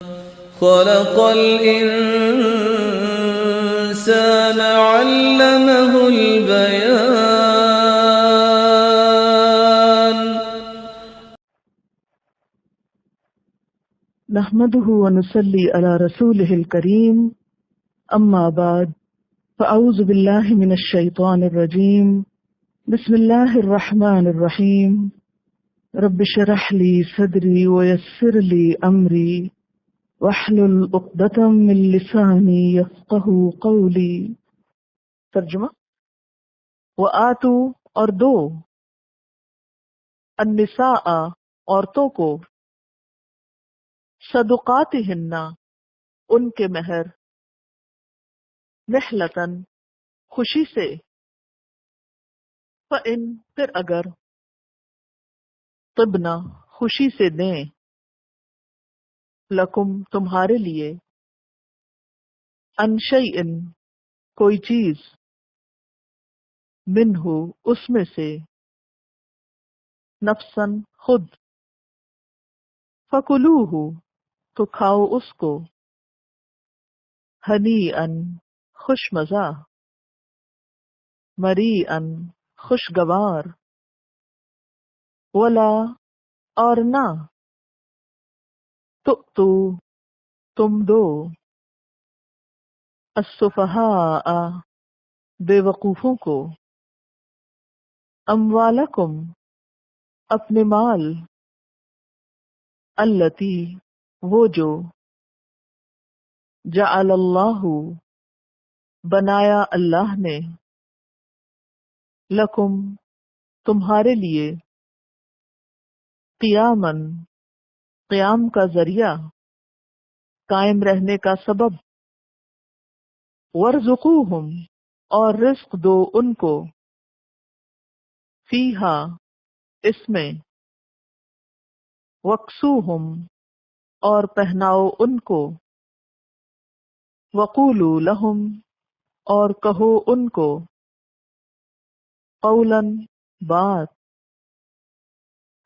خلق الإنسان علمه البيان. نحمده ونصلي على رسوله الكريم، أما بعد، فأعوذ بالله من الشيطان الرجيم. بسم الله الرحمن الرحيم. رب اشرح لي صدري ويسر لي أمري واحلل عقدة من لساني يفقهوا قولي. ترجمہ: وآتو اور دو، النساء عورتوں کو، صدقاتہن ان کے مہر، نحلتن خوشی سے، فإن پھر اگر، طبنا خوشی سے دیں، لکم تمہارے لیے، عن شیئن کوئی چیز، منہ اس میں سے، نفسن خود، فکلوہ تو کھاؤ اس کو، ہنیئن خوش مزہ، مریئن خوشگوار، ولا اور نہ، تؤتو تم دو، السفہاء بے وقوفوں کو، اموالکم اپنے مال، التی وہ جو، جعل اللہ بنایا اللہ نے، لکم تمہارے لیے، قیامن قیام کا ذریعہ، قائم رہنے کا سبب، وارزقوہم اور رزق دو ان کو، فیہا اس میں، وکسوہم اور پہناؤ ان کو، وقولو لہم اور کہو ان کو، قولاً بات،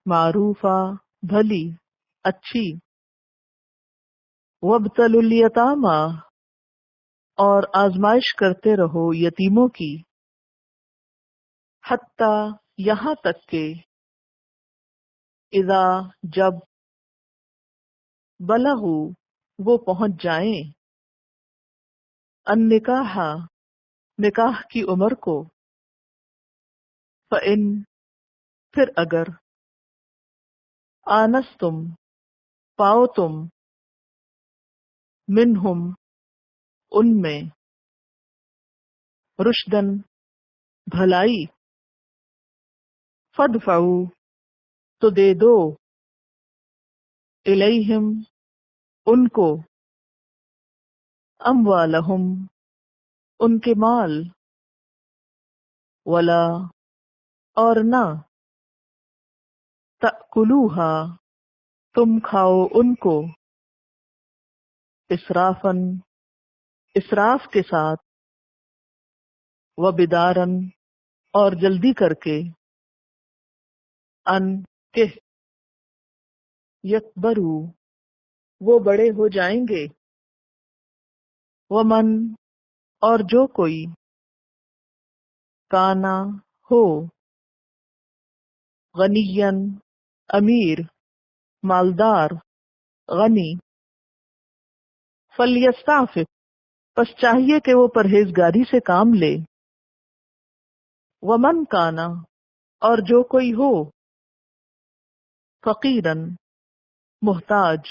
معروفہ بھلی اچھی، وابتلوا الیتامی اور آزمائش کرتے رہو یتیموں کی، حتی یہاں تک کہ، اذا جب، بلغوا وہ پہنچ جائیں، النکاح نکاح کی عمر کو، فإن پھر اگر، آنستم پاؤ تم، منہم ان میں، رشدن بھلائی، فادفعوا تو دے دو، الیہم ان کو، اموالہم ان کے مال، ولا اور نہ، تأکلوہا تم کھاؤ ان کو، اسرافن اسراف کے ساتھ، وبدارن اور جلدی کر کے، ان کہ، یکبروا وہ بڑے ہو جائیں گے، ومن اور جو کوئی، کانا ہو، غنین امیر مالدار غنی، فلیستعفف پس چاہیے کہ وہ پرہیزگاری سے کام لے، ومن کانا اور جو کوئی ہو، فقیرن محتاج،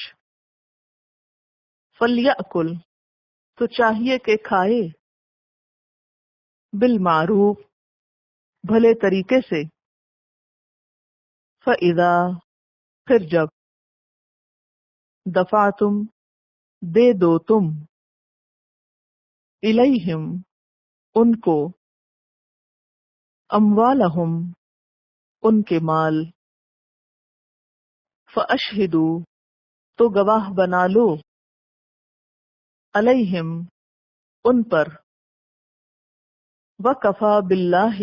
فلیأکل تو چاہیے کہ کھائے، بالمعروف بھلے طریقے سے، فإذا پھر جب، دفعتم دے دو تم، الیہم ان کو، اموالہم ان کے مال، فاشہدوا تو گواہ بنا لو، علیہم ان پر، وکفی باللہ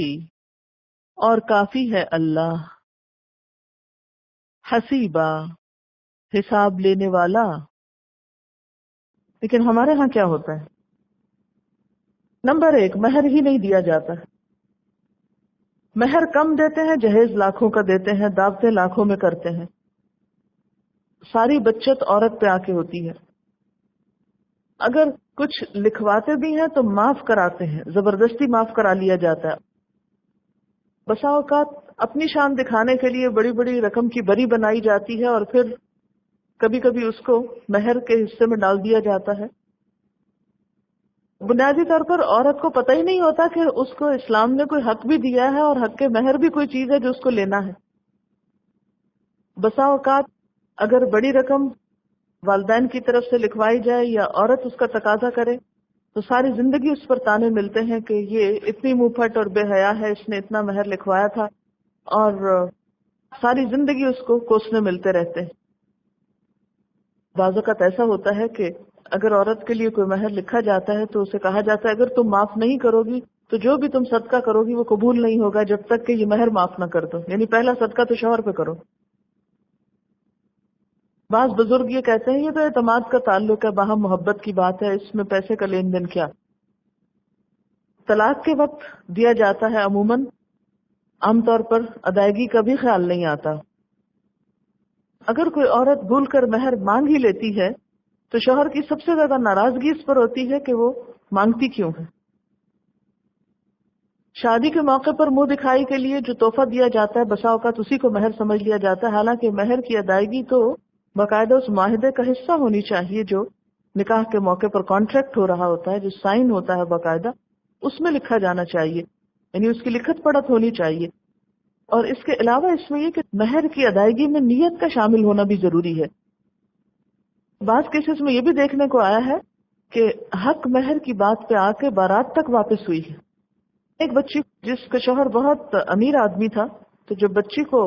اور کافی ہے اللہ، حسیبا حساب لینے والا، لیکن ہمارے ہاں کیا ہوتا ہے؟ نمبر 1، مہر ہی نہیں دیا جاتا. مہر کم دیتے ہیں، جہیز لاکھوں کا دیتے ہیں، دعوتیں لاکھوں میں کرتے ہیں. ساری بچت عورت پہ آ کے ہوتی ہے. اگر کچھ لکھواتے بھی ہیں تو معاف کراتے ہیں، زبردستی معاف کرا لیا جاتا ہے. بسا اوقات اپنی شان دکھانے کے لیے بڑی بڑی رقم کی بری بنائی جاتی ہے اور پھر کبھی کبھی اس کو مہر کے حصے میں ڈال دیا جاتا ہے. بنیادی طور پر عورت کو پتہ ہی نہیں ہوتا کہ اس کو اسلام نے کوئی حق بھی دیا ہے اور حق کے مہر بھی کوئی چیز ہے جو اس کو لینا ہے. بسا اوقات اگر بڑی رقم والدین کی طرف سے لکھوائی جائے یا عورت اس کا تقاضا کرے تو ساری زندگی اس پر تانے ملتے ہیں کہ یہ اتنی منہ پھٹ اور بے حیا ہے، اس نے اتنا مہر لکھوایا تھا، اور ساری زندگی اس کو کوسنے ملتے رہتے ہیں. بعض اوقات ایسا ہوتا ہے کہ اگر عورت کے لیے کوئی مہر لکھا جاتا ہے تو اسے کہا جاتا ہے اگر تم معاف نہیں کرو گی تو جو بھی تم صدقہ کرو گی وہ قبول نہیں ہوگا جب تک کہ یہ مہر معاف نہ کر دو. یعنی پہلا صدقہ تو شوہر پہ کرو. بعض بزرگ یہ کہتے ہیں یہ تو اعتماد کا تعلق ہے، باہم محبت کی بات ہے، اس میں پیسے کا لین دین کیا. طلاق کے وقت دیا جاتا ہے عموماً، عام طور پر ادائیگی کا بھی خیال نہیں آتا. اگر کوئی عورت بھول کر مہر مانگ ہی لیتی ہے تو شوہر کی سب سے زیادہ ناراضگی اس پر ہوتی ہے کہ وہ مانگتی کیوں ہے. شادی کے موقع پر منہ دکھائی کے لیے جو تحفہ دیا جاتا ہے بسا اوقات اسی کو مہر سمجھ لیا جاتا ہے، حالانکہ مہر کی ادائیگی تو باقاعدہ اس معاہدے کا حصہ ہونی چاہیے جو نکاح کے موقع پر کانٹریکٹ ہو رہا ہوتا ہے، جو سائن ہوتا ہے باقاعدہ، اس میں لکھا جانا چاہیے، یعنی اس کی لکھت پڑھت ہونی چاہیے. اور اس کے علاوہ اس میں یہ کہ مہر کی ادائیگی میں نیت کا شامل ہونا بھی ضروری ہے. بعض کیسز میں یہ بھی دیکھنے کو آیا ہے کہ حق مہر کی بات پہ آ کے بارات تک واپس ہوئی ہے. ایک بچی جس کا شوہر بہت امیر آدمی تھا، تو جب بچی کو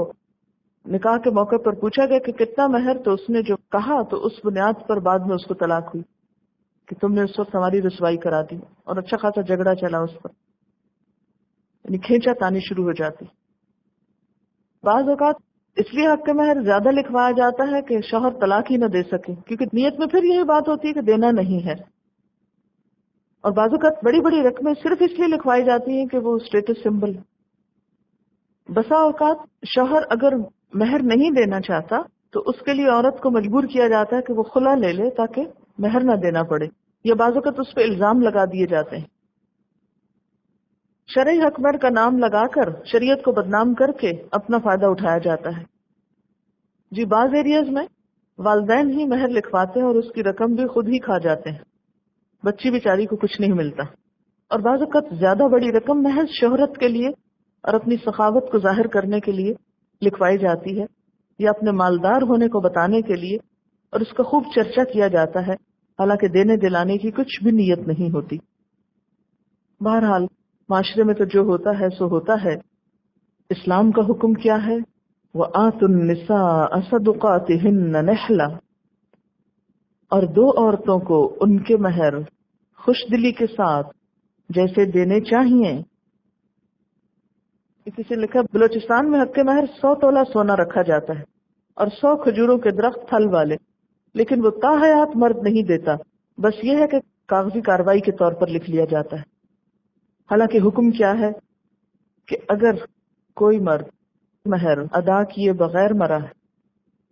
نکاح کے موقع پر پوچھا گیا کہ کتنا مہر، تو اس نے جو کہا تو اس بنیاد پر بعد میں اس کو طلاق ہوئی کہ تم نے اس وقت ہماری رسوائی کرا دی، اور اچھا خاصا جھگڑا چلا اس پر، یعنی کھینچا تانی شروع ہو جاتی. بعض اوقات اس لیے حق کے مہر زیادہ لکھوایا جاتا ہے کہ شوہر طلاق ہی نہ دے سکے، کیونکہ نیت میں پھر یہی بات ہوتی ہے کہ دینا نہیں ہے. اور بعض اوقات بڑی بڑی رقمیں صرف اس لیے لکھوائی جاتی ہیں کہ وہ اسٹیٹس سمبل. بسا اوقات شوہر اگر مہر نہیں دینا چاہتا تو اس کے لیے عورت کو مجبور کیا جاتا ہے کہ وہ خلا لے لے تاکہ مہر نہ دینا پڑے، یا بعض اوقات اس پہ الزام لگا دیے جاتے ہیں. شرعی حق مہر کا نام لگا کر شریعت کو بدنام کر کے اپنا فائدہ اٹھایا جاتا ہے. جی بعض ایریاز میں والدین ہی مہر لکھواتے ہیں اور اس کی رقم بھی خود ہی کھا جاتے ہیں، بچی بیچاری کو کچھ نہیں ملتا. اور بعض اوقات زیادہ بڑی رقم محض شہرت کے لیے اور اپنی سخاوت کو ظاہر کرنے کے لیے لکھوائی جاتی ہے، یا اپنے مالدار ہونے کو بتانے کے لیے، اور اس کا خوب چرچا کیا جاتا ہے، حالانکہ دینے دلانے کی کچھ بھی نیت نہیں ہوتی. بہرحال معاشرے میں تو جو ہوتا ہے سو ہوتا ہے. اسلام کا حکم کیا ہے؟ وَآتُوا النِّسَاءَ صَدُقَاتِهِنَّ نِحْلَةً، اور دو عورتوں کو ان کے مہر خوش دلی کے ساتھ جیسے دینے چاہیے. کسی نے لکھا بلوچستان میں حق کے مہر 100 تولہ سونا رکھا جاتا ہے اور 100 کھجوروں کے درخت پھل والے، لیکن وہ تا حیات مرد نہیں دیتا، بس یہ ہے کہ کاغذی کاروائی کے طور پر لکھ لیا جاتا ہے. حالانکہ حکم کیا ہے کہ اگر کوئی مرد مہر ادا کیے بغیر مرا ہے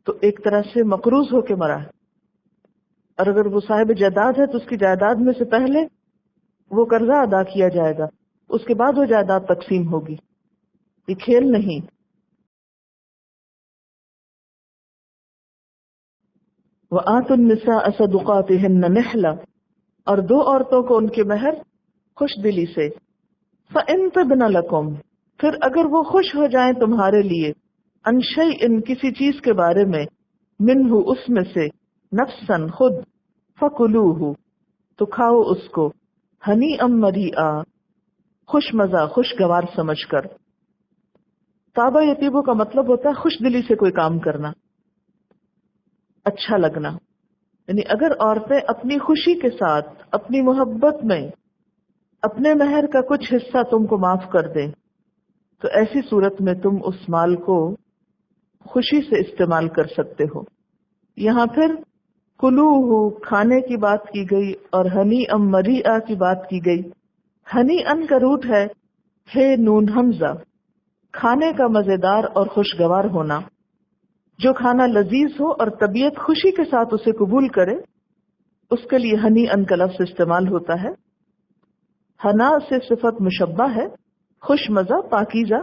تو ایک طرح سے مقروض ہو کے مرا ہے، اور اگر وہ صاحب جائیداد ہے تو اس کی جائیداد میں سے پہلے وہ قرضہ ادا کیا جائے گا، اس کے بعد وہ جائیداد تقسیم ہوگی. یہ کھیل نہیں. وَآتُوا النِّسَاءَ صَدُقَاتِهِنَّ نِحْلَةً، اور دو عورتوں کو ان کے مہر خوش دلی سے. فَإِن طِبْنَ لَكُمْ، پھر اگر وہ خوش ہو جائیں تمہارے لیے، عَن شَيْءٍ کسی چیز کے بارے میں، مِنْهُ اس میں سے، نفساً خود، فَكُلُوهُ تو کھاؤ اس کو، ہنیئا مریئا خوش مزہ خوشگوار سمجھ کر. تابہ یتیبو کا مطلب ہوتا ہے خوش دلی سے کوئی کام کرنا، اچھا لگنا. یعنی اگر عورتیں اپنی خوشی کے ساتھ اپنی محبت میں اپنے مہر کا کچھ حصہ تم کو معاف کر دیں تو ایسی صورت میں تم اس مال کو خوشی سے استعمال کر سکتے ہو. یہاں پھر کلوہ کھانے کی بات کی گئی اور ہنی ام مریئا کی بات کی گئی. ہنی ان کا روٹ ہے ہے نون حمزہ، کھانے کا مزیدار اور خوشگوار ہونا. جو کھانا لذیذ ہو اور طبیعت خوشی کے ساتھ اسے قبول کرے اس کے لیے ہنی ان کا لفظ استعمال ہوتا ہے. ہنا سے صفت مشبہ ہے، خوش مزہ، پاکیزہ.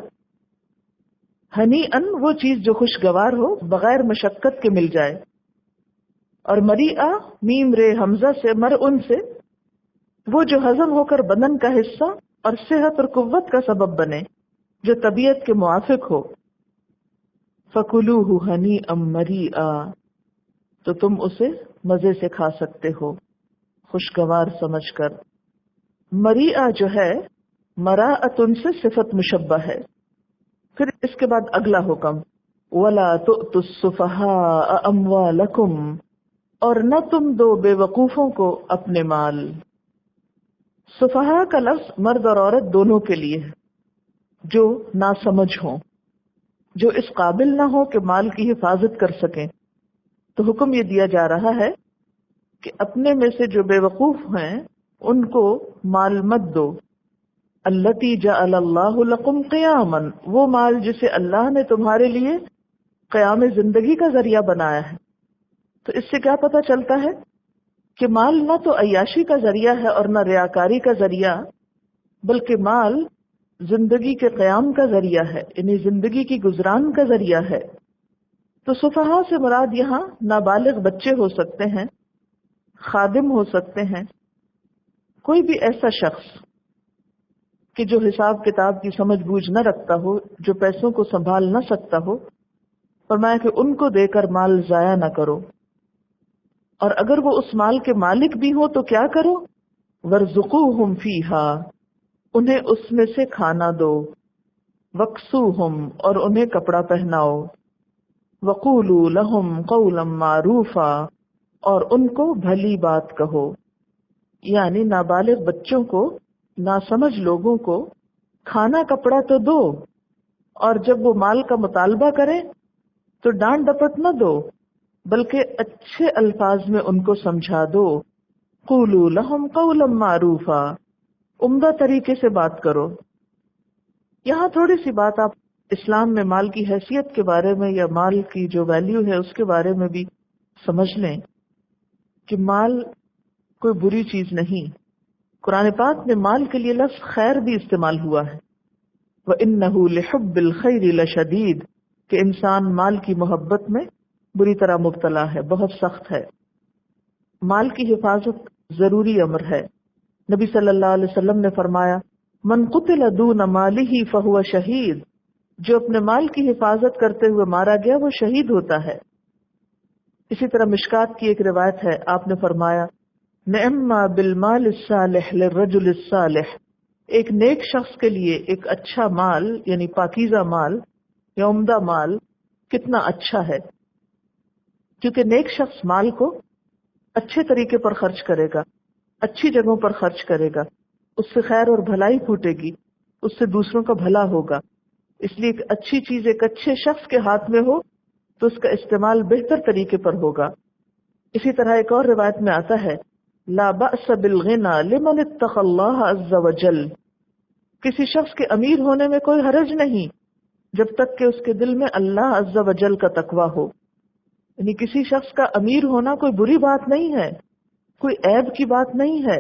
ہنی ان وہ چیز جو خوشگوار ہو بغیر مشقت کے مل جائے. اور مریئا میم رے حمزہ سے مر ان سے وہ جو ہضم ہو کر بدن کا حصہ اور صحت اور قوت کا سبب بنے، جو طبیعت کے موافق ہو. فَكُلُوهُ هَنِيئًا مَرِيئًا تو تم اسے مزے سے کھا سکتے ہو خوشگوار سمجھ کر. مریئا جو ہے مراءۃ سے صفت مشبہ ہے. پھر اس کے بعد اگلا حکم وَلَا تُؤْتُوا السُّفَهَاءَ أَمْوَالَكُمْ اور نہ تم دو بے وقوفوں کو اپنے مال. سفہاء کا لفظ مرد اور عورت دونوں کے لیے ہے جو ناسمجھ ہوں، جو اس قابل نہ ہو کہ مال کی حفاظت کر سکیں. تو حکم یہ دیا جا رہا ہے کہ اپنے میں سے جو بے وقوف ہیں ان کو مال مت دو. اللتی جعل اللہ لکم قیاما وہ مال جسے اللہ نے تمہارے لیے قیام زندگی کا ذریعہ بنایا ہے. تو اس سے کیا پتہ چلتا ہے کہ مال نہ تو عیاشی کا ذریعہ ہے اور نہ ریاکاری کا ذریعہ، بلکہ مال زندگی کے قیام کا ذریعہ ہے، یعنی زندگی کی گزران کا ذریعہ ہے. تو سفہاء سے مراد یہاں نابالغ بچے ہو سکتے ہیں، خادم ہو سکتے ہیں، کوئی بھی ایسا شخص کہ جو حساب کتاب کی سمجھ بوجھ نہ رکھتا ہو، جو پیسوں کو سنبھال نہ سکتا ہو. فرمایا کہ ان کو دے کر مال ضائع نہ کرو، اور اگر وہ اس مال کے مالک بھی ہو تو کیا کرو؟ وَارْزُقُوهُمْ فِيهَا انہیں اس میں سے کھانا دو. وَاكْسُوهُمْ اور انہیں کپڑا پہناؤ. وَقُولُوا لَهُمْ قَوْلًا مَعْرُوفًا اور ان کو بھلی بات کہو. یعنی نابالغ بچوں کو، ناسمجھ لوگوں کو کھانا کپڑا تو دو، اور جب وہ مال کا مطالبہ کریں تو ڈانٹ ڈپٹ نہ دو، بلکہ اچھے الفاظ میں ان کو سمجھا دو. قولوا لهم قولا معروفا عمدہ طریقے سے بات کرو. یہاں تھوڑی سی بات آپ اسلام میں مال کی حیثیت کے بارے میں یا مال کی جو ویلیو ہے اس کے بارے میں بھی سمجھ لیں کہ مال کوئی بری چیز نہیں. قرآن پاک میں مال کے لیے لفظ خیر بھی استعمال ہوا ہے. وَإِنَّهُ لِحُبِّ الْخَيْرِ لَشَدِيدٌ کہ انسان مال کی محبت میں بری طرح مبتلا ہے، بہت سخت ہے. مال کی حفاظت ضروری امر ہے. نبی صلی اللہ علیہ وسلم نے فرمایا من قتل دون مالہ فہو شہید جو اپنے مال کی حفاظت کرتے ہوئے مارا گیا وہ شہید ہوتا ہے. اسی طرح مشکات کی ایک روایت ہے، آپ نے فرمایا نعم بالمال الصالح للرجل الصالح ایک نیک شخص کے لیے ایک اچھا مال یعنی پاکیزہ مال یا عمدہ مال کتنا اچھا ہے، کیونکہ نیک شخص مال کو اچھے طریقے پر خرچ کرے گا، اچھی جگہوں پر خرچ کرے گا، اس سے خیر اور بھلائی پھوٹے گی، اس سے دوسروں کا بھلا ہوگا. اس لیے ایک اچھی چیز ایک اچھے شخص کے ہاتھ میں ہو تو اس کا استعمال بہتر طریقے پر ہوگا. اسی طرح ایک اور روایت میں آتا ہے لا بأس بالغنى لمن اتقى الله عز وجل کسی شخص کے امیر ہونے میں کوئی حرج نہیں جب تک کہ اس کے دل میں اللہ عز وجل کا تقوی ہو. یعنی کسی شخص کا امیر ہونا کوئی بری بات نہیں ہے، کوئی عیب کی بات نہیں ہے،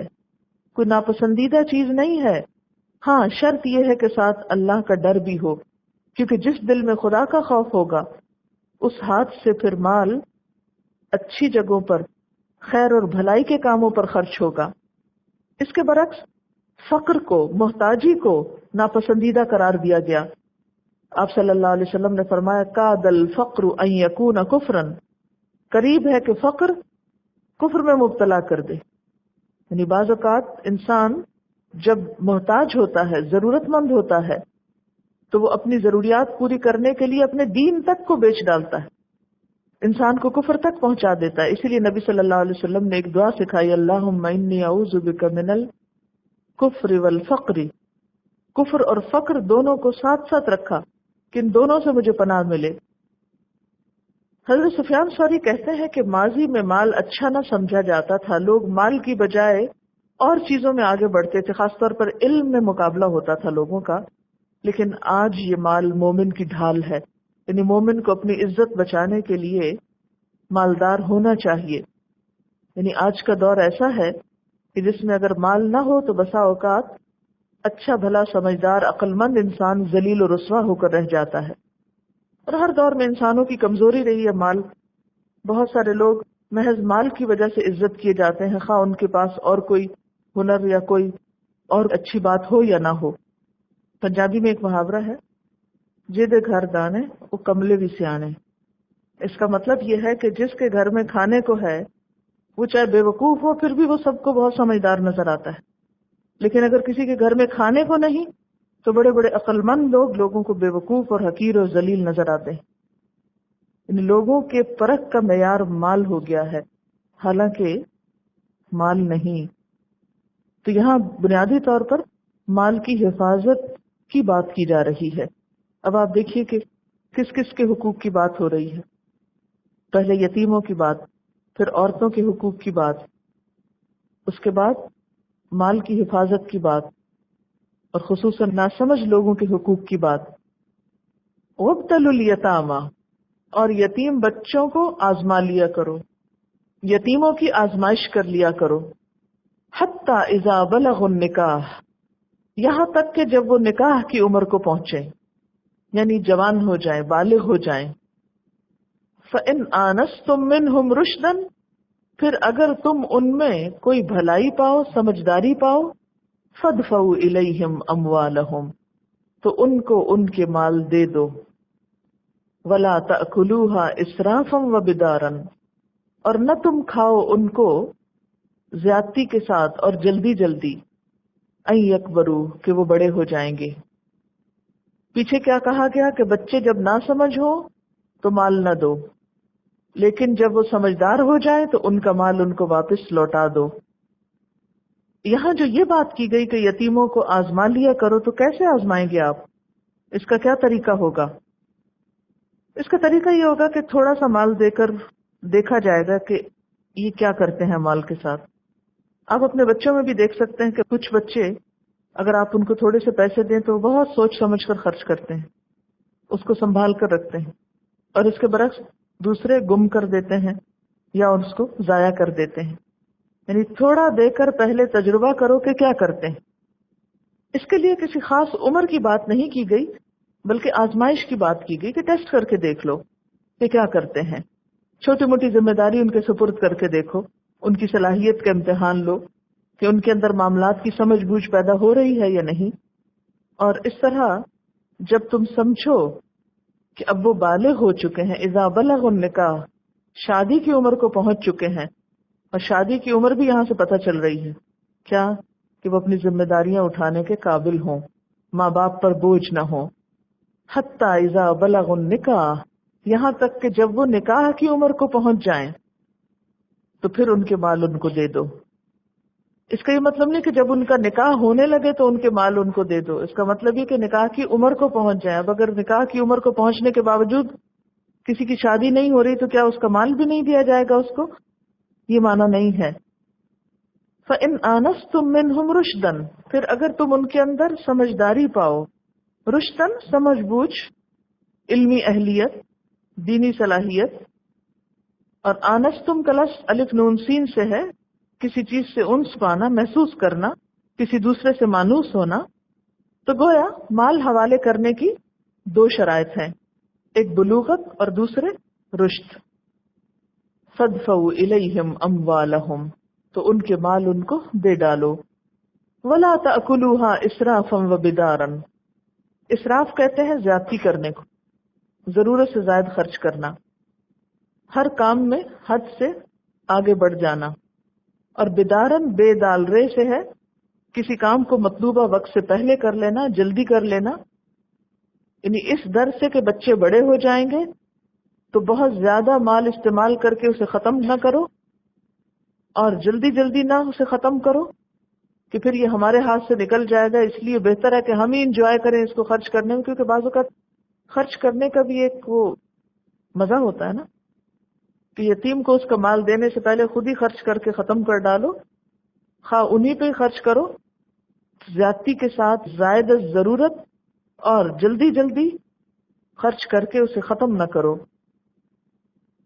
کوئی ناپسندیدہ چیز نہیں ہے. ہاں شرط یہ ہے کہ ساتھ اللہ کا ڈر بھی ہو، کیونکہ جس دل میں خدا کا خوف ہوگا اس ہاتھ سے پھر مال اچھی جگہوں پر خیر اور بھلائی کے کاموں پر خرچ ہوگا. اس کے برعکس فقر کو، محتاجی کو ناپسندیدہ قرار دیا گیا. آپ صلی اللہ علیہ وسلم نے فرمایا کاد الفقر ان یکون کفرا قریب ہے کہ فقر کفر میں مبتلا کر دے. یعنی بعض اوقات انسان جب محتاج ہوتا ہے، ضرورت مند ہوتا ہے، تو وہ اپنی ضروریات پوری کرنے کے لیے اپنے دین تک کو بیچ ڈالتا ہے، انسان کو کفر تک پہنچا دیتا ہے. اسی لیے نبی صلی اللہ علیہ وسلم نے ایک دعا سکھائی اللہم انی اعوذ بک من الکفر والفقر. کفر اور فقر دونوں کو ساتھ ساتھ رکھا کہ ان دونوں سے مجھے پناہ ملے. حضرت سفیان ثوری کہتے ہیں کہ ماضی میں مال اچھا نہ سمجھا جاتا تھا، لوگ مال کی بجائے اور چیزوں میں آگے بڑھتے تھے، خاص طور پر علم میں مقابلہ ہوتا تھا لوگوں کا. لیکن آج یہ مال مومن کی ڈھال ہے، یعنی مومن کو اپنی عزت بچانے کے لیے مالدار ہونا چاہیے. یعنی آج کا دور ایسا ہے کہ جس میں اگر مال نہ ہو تو بسا اوقات اچھا بھلا سمجھدار عقل مند انسان ذلیل و رسوا ہو کر رہ جاتا ہے. اور ہر دور میں انسانوں کی کمزوری رہی ہے مال. بہت سارے لوگ محض مال کی وجہ سے عزت کیے جاتے ہیں، خواہ ان کے پاس اور کوئی ہنر یا کوئی اور اچھی بات ہو یا نہ ہو. پنجابی میں ایک محاورہ ہے، جدے گھر دانے وہ کملے بھی سیانے. اس کا مطلب یہ ہے کہ جس کے گھر میں کھانے کو ہے وہ چاہے بے وقوف ہو پھر بھی وہ سب کو بہت سمجھدار نظر آتا ہے. لیکن اگر کسی کے گھر میں کھانے کو نہیں تو بڑے بڑے عقل مند لوگ لوگوں کو بے وقوف اور حقیر اور ذلیل نظر آتے ہیں. ان لوگوں کے پرکھ کا معیار مال ہو گیا ہے، حالانکہ مال نہیں. تو یہاں بنیادی طور پر مال کی حفاظت کی بات کی جا رہی ہے. اب آپ دیکھیے کہ کس کس کے حقوق کی بات ہو رہی ہے. پہلے یتیموں کی بات، پھر عورتوں کے حقوق کی بات، اس کے بعد مال کی حفاظت کی بات، اور خصوصاً ناسمجھ لوگوں کے حقوق کی بات. وابتلوا الیتامی، اور یتیم بچوں کو آزما لیا کرو، یتیموں کی آزمائش کر لیا کرو. حتی اذا بلغوا النکاح، یہاں تک کہ جب وہ نکاح کی عمر کو پہنچے، یعنی جوان ہو جائیں، بالغ ہو جائیں. فَإِنْ آنَسْتُم مِّنْهُمْ رُشْدًا، پھر اگر تم ان میں کوئی بھلائی پاؤ، سمجھداری پاؤ، فَادْفَعُوا إِلَيْهِمْ أَمْوَالَهُمْ، تو ان کو ان کے مال دے دو. وَلَا تَأْكُلُوهَا إِسْرَافًا وَبِدَارًا، اور نہ تم کھاؤ ان کو زیادتی کے ساتھ اور جلدی جلدی. أَن يَكْبَرُوا، کہ وہ بڑے ہو جائیں گے. پیچھے کیا کہا گیا کہ بچے جب نہ سمجھ ہو تو مال نہ دو، لیکن جب وہ سمجھدار ہو جائیں تو ان کا مال ان کو واپس لوٹا دو. یہاں جو یہ بات کی گئی کہ یتیموں کو آزما لیا کرو، تو کیسے آزمائیں گے آپ؟ اس کا کیا طریقہ ہوگا؟ اس کا طریقہ یہ ہوگا کہ تھوڑا سا مال دے کر دیکھا جائے گا کہ یہ کیا کرتے ہیں مال کے ساتھ. آپ اپنے بچوں میں بھی دیکھ سکتے ہیں کہ کچھ بچے اگر آپ ان کو تھوڑے سے پیسے دیں تو وہ بہت سوچ سمجھ کر خرچ کرتے ہیں، اس کو سنبھال کر رکھتے ہیں. اور اس کے برعکس دوسرے گم کر دیتے ہیں یا اس کو ضائع کر دیتے ہیں. یعنی تھوڑا دے کر پہلے تجربہ کرو کہ کیا کرتے ہیں. اس کے لیے کسی خاص عمر کی بات نہیں کی گئی، بلکہ آزمائش کی بات کی گئی کہ ٹیسٹ کر کے دیکھ لو کہ کیا کرتے ہیں. چھوٹی موٹی ذمہ داری ان کے سپرد کر کے دیکھو، ان کی صلاحیت کا امتحان لو کہ ان کے اندر معاملات کی سمجھ بوجھ پیدا ہو رہی ہے یا نہیں. اور اس طرح جب تم سمجھو کہ اب وہ بالغ ہو چکے ہیں، اذا بلغوا النکاح، شادی کی عمر کو پہنچ چکے ہیں، اور شادی کی عمر بھی یہاں سے پتہ چل رہی ہے کیا کہ وہ اپنی ذمہ داریاں اٹھانے کے قابل ہوں، ماں باپ پر بوجھ نہ ہوں. حتی اذا بلغوا النکاح، یہاں تک کہ جب وہ نکاح کی عمر کو پہنچ جائیں تو پھر ان کے مال ان کو دے دو. اس کا یہ مطلب نہیں کہ جب ان کا نکاح ہونے لگے تو ان کے مال ان کو دے دو. اس کا مطلب یہ کہ نکاح کی عمر کو پہنچ جائیں. اب اگر نکاح کی عمر کو پہنچنے کے باوجود کسی کی شادی نہیں ہو رہی تو کیا اس کا مال بھی نہیں دیا جائے گا اس کو؟ یہ معنی نہیں ہے. فَإِنْ آنَسْتُم مِّنْهُمْ رُشْدًا، پھر اگر تم ان کے اندر سمجھداری پاؤ. رشدن سمجھ بوجھ، علمی اہلیت، دینی صلاحیت. اور آنستم کلس الف نون سین سے ہے، کسی چیز سے انس پانا، محسوس کرنا، کسی دوسرے سے مانوس ہونا. تو گویا مال حوالے کرنے کی دو شرائط ہیں، ایک بلوغت اور دوسرے رشد. فَادْفَعُوا إِلَيْهِمْ أَمْوَالَهُمْ، تو ان کے مال ان کو دے ڈالو. وَلَا تَأْكُلُوهَا إِسْرَافًا وَبِدَارًا، اسراف کہتے ہیں زیادتی کرنے کو، ضرورت سے زائد خرچ کرنا، ہر کام میں حد سے آگے بڑھ جانا. اور بدارن بے دال رے سے ہے، کسی کام کو مطلوبہ وقت سے پہلے کر لینا، جلدی کر لینا. یعنی اس در سے کہ بچے بڑے ہو جائیں گے تو بہت زیادہ مال استعمال کر کے اسے ختم نہ کرو، اور جلدی جلدی نہ اسے ختم کرو کہ پھر یہ ہمارے ہاتھ سے نکل جائے گا. اس لیے بہتر ہے کہ ہم ہی انجوائے کریں اس کو خرچ کرنے میں، کیونکہ بعض اوقات خرچ کرنے کا بھی ایک وہ مزہ ہوتا ہے نا. کہ یتیم کو اس کا مال دینے سے پہلے خود ہی خرچ کر کے ختم کر ڈالو، خواہ انہی پہ خرچ کرو، زیادتی کے ساتھ، زائد از ضرورت اور جلدی جلدی خرچ کر کے اسے ختم نہ کرو۔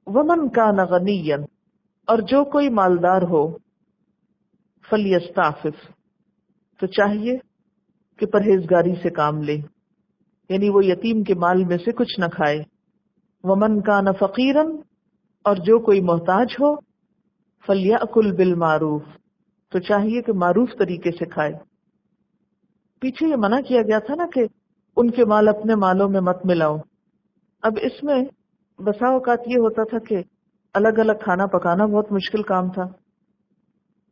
ومن کان غنیا، اور جو کوئی مالدار ہو، فلیستعفف، تو چاہیے کہ پرہیزگاری سے کام لے، یعنی وہ یتیم کے مال میں سے کچھ نہ کھائے۔ ومن کان فقیرا، اور جو کوئی محتاج ہو، فلیأکل بالمعروف، تو چاہیے کہ معروف طریقے سے کھائے۔ پیچھے یہ منع کیا گیا تھا نا کہ ان کے مال اپنے مالوں میں مت ملاؤ۔ اب اس میں بسا اوقات یہ ہوتا تھا کہ الگ الگ کھانا پکانا بہت مشکل کام تھا،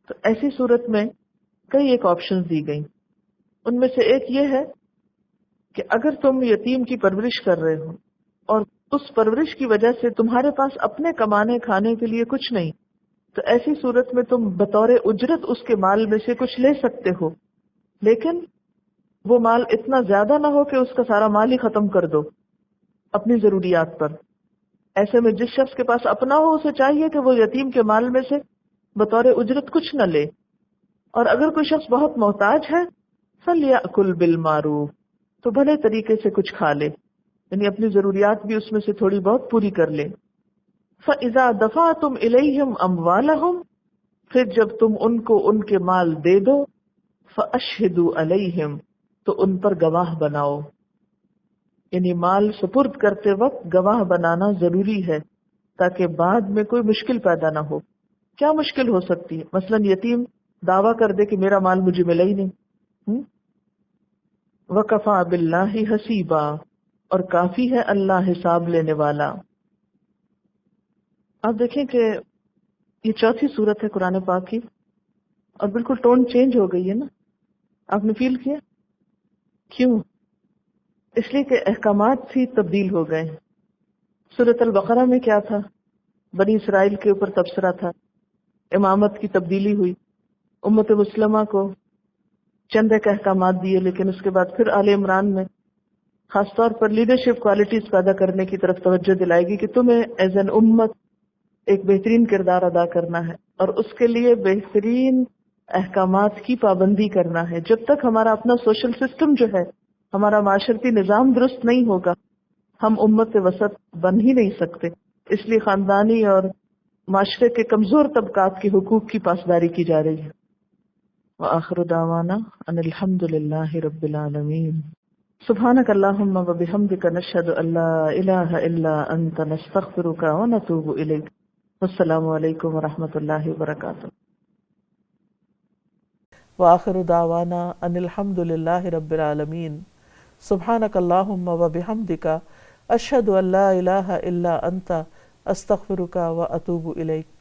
تو ایسی صورت میں کئی ایک آپشنز دی گئیں۔ ان میں سے ایک یہ ہے کہ اگر تم یتیم کی پرورش کر رہے ہو اور اس پرورش کی وجہ سے تمہارے پاس اپنے کمانے کھانے کے لیے کچھ نہیں، تو ایسی صورت میں تم بطور اجرت اس کے مال میں سے کچھ لے سکتے ہو، لیکن وہ مال اتنا زیادہ نہ ہو کہ اس کا سارا مال ہی ختم کر دو اپنی ضروریات پر۔ ایسے میں جس شخص کے پاس اپنا ہو اسے چاہیے کہ وہ یتیم کے مال میں سے بطور اجرت کچھ نہ لے، اور اگر کوئی شخص بہت محتاج ہے فلیأکل بالمعروف، تو بھلے طریقے سے کچھ کھا لے، یعنی اپنی ضروریات بھی اس میں سے تھوڑی بہت پوری کر لے۔ فَإِذَا دَفَعْتُمْ إِلَيْهِمْ أَمْوَالَهُمْ، پھر جب تم ان کو ان کے مال دے دو، فَأَشْهِدُوا عَلَيْهِمْ، تو ان پر گواہ بناؤ، یعنی مال سپرد کرتے وقت گواہ بنانا ضروری ہے تاکہ بعد میں کوئی مشکل پیدا نہ ہو۔ کیا مشکل ہو سکتی ہے؟ مثلاً یتیم دعویٰ کر دے کہ میرا مال مجھے ملا ہی نہیں۔ وَكَفَى بِاللَّهِ حَسِيبًا، اور کافی ہے اللہ حساب لینے والا۔ آپ دیکھیں کہ یہ چوتھی صورت ہے قرآن پاک کی، اور بالکل ٹون چینج ہو گئی ہے نا، آپ نے فیل کیا؟ کیوں؟ اس لیے کہ احکامات بھی تبدیل ہو گئے۔ سورۃ البقرہ میں کیا تھا؟ بنی اسرائیل کے اوپر تبصرہ تھا، امامت کی تبدیلی ہوئی، امت مسلمہ کو چند ایک احکامات دیے، لیکن اس کے بعد پھر آل عمران میں خاص طور پر لیڈرشپ کوالٹیز پیدا کرنے کی طرف توجہ دلائے گی کہ تمہیں ایز این امت ایک بہترین کردار ادا کرنا ہے، اور اس کے لیے بہترین احکامات کی پابندی کرنا ہے۔ جب تک ہمارا اپنا سوشل سسٹم جو ہے، ہمارا معاشرتی نظام درست نہیں ہوگا، ہم امت وسط بن ہی نہیں سکتے۔ اس لیے خاندانی اور معاشرے کے کمزور طبقات کے حقوق کی پاسداری کی جا رہی ہے۔ وآخر دعوانا ان الحمد للہ رب العالمین۔ سبحانک اللہم وبحمدک نشہد ان لا الہ الا انت نستغفرک ونتوب الیک۔ السلام علیکم ورحمۃ اللہ وبرکاتہ۔ وآخر دعوانا ان الحمد للہ رب العالمین۔ سبحانک اللہم وبحمدک اشہد ان لا الہ الا انت استغفرک واتوب الیک۔